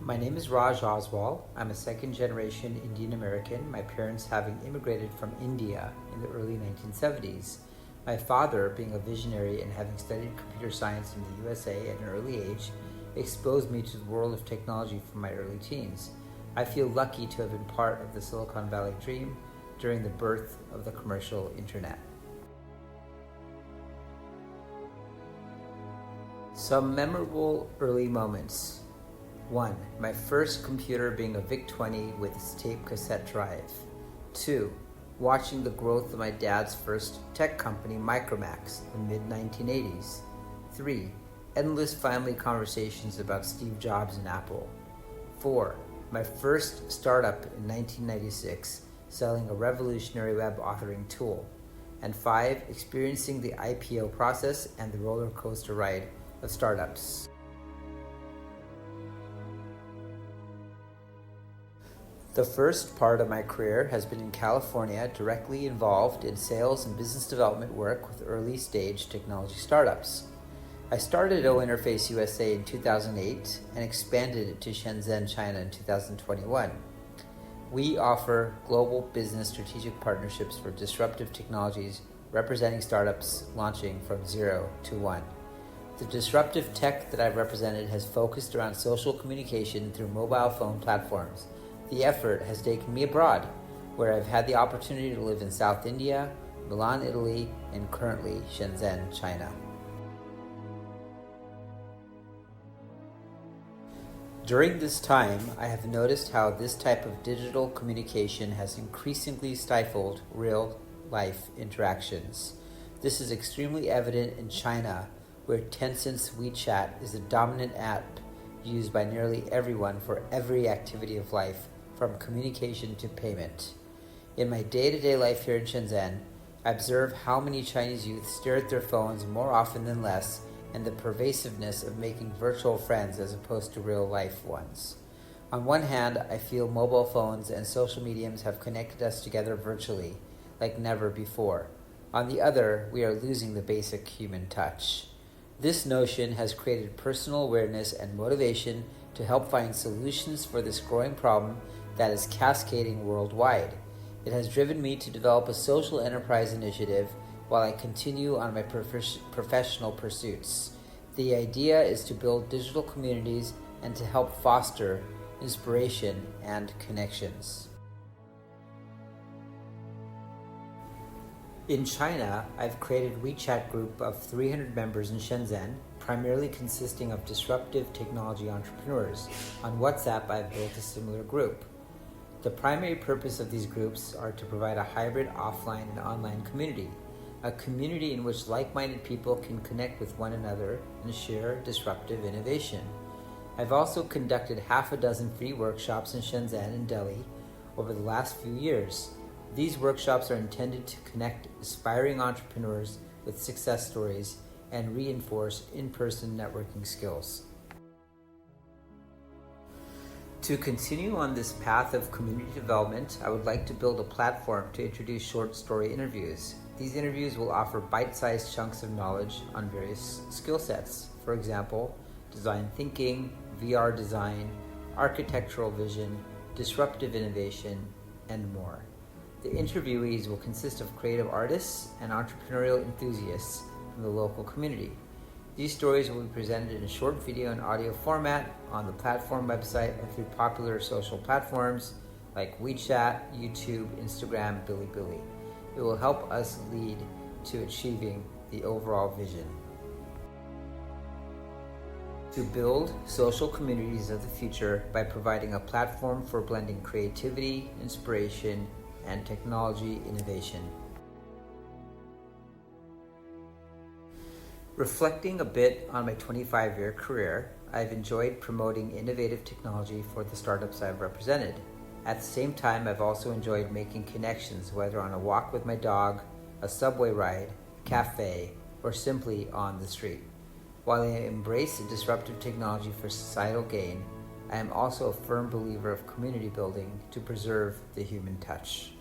My name is Raj Oswal. I'm a second generation Indian American, my parents having immigrated from India in the early 1970s. My father, being a visionary and having studied computer science in the USA at an early age, exposed me to the world of technology from my early teens. I feel lucky to have been part of the Silicon Valley dream during the birth of the commercial internet. Some memorable early moments. 1. My first computer being a VIC-20 with its tape cassette drive. 2. Watching the growth of my dad's first tech company, Micromax, in the mid-1980s. 3. Endless family conversations about Steve Jobs and Apple. 4. My first startup in 1996, selling a revolutionary web authoring tool. And 5. Experiencing the IPO process and the roller coaster ride of startups. The first part of my career has been in California, directly involved in sales and business development work with early stage technology startups. I started O Interface USA in 2008 and expanded it to Shenzhen, China in 2021. We offer global business strategic partnerships for disruptive technologies, representing startups launching from 0 to 1. The disruptive tech that I've represented has focused around social communication through mobile phone platforms. The effort has taken me abroad, where I've had the opportunity to live in South India, Milan, Italy, and currently Shenzhen, China. During this time, I have noticed how this type of digital communication has increasingly stifled real-life interactions. This is extremely evident in China, where Tencent's WeChat is the dominant app used by nearly everyone for every activity of life, from communication to payment. In my day-to-day life here in Shenzhen, I observe how many Chinese youth stare at their phones more often than less, and the pervasiveness of making virtual friends as opposed to real-life ones. On one hand, I feel mobile phones and social mediums have connected us together virtually, like never before. On the other, we are losing the basic human touch. This notion has created personal awareness and motivation to help find solutions for this growing problem that is cascading worldwide. It has driven me to develop a social enterprise initiative while I continue on my professional pursuits. The idea is to build digital communities and to help foster inspiration and connections. In China, I've created a WeChat group of 300 members in Shenzhen, primarily consisting of disruptive technology entrepreneurs. On WhatsApp, I've built a similar group. The primary purpose of these groups are to provide a hybrid offline and online community, a community in which like-minded people can connect with one another and share disruptive innovation. I've also conducted half a dozen free workshops in Shenzhen and Delhi over the last few years. These workshops are intended to connect aspiring entrepreneurs with success stories and reinforce in-person networking skills. To continue on this path of community development, I would like to build a platform to introduce short story interviews. These interviews will offer bite-sized chunks of knowledge on various skill sets. For example, design thinking, VR design, architectural vision, disruptive innovation, and more. The interviewees will consist of creative artists and entrepreneurial enthusiasts from the local community. These stories will be presented in a short video and audio format on the platform website and through popular social platforms like WeChat, YouTube, Instagram, Bilibili. It will help us lead to achieving the overall vision. To build social communities of the future by providing a platform for blending creativity, inspiration, and technology innovation. Reflecting a bit on my 25-year career, I've enjoyed promoting innovative technology for the startups I've represented. At the same time, I've also enjoyed making connections, whether on a walk with my dog, a subway ride, cafe, or simply on the street. While I embrace disruptive technology for societal gain, I am also a firm believer of community building to preserve the human touch.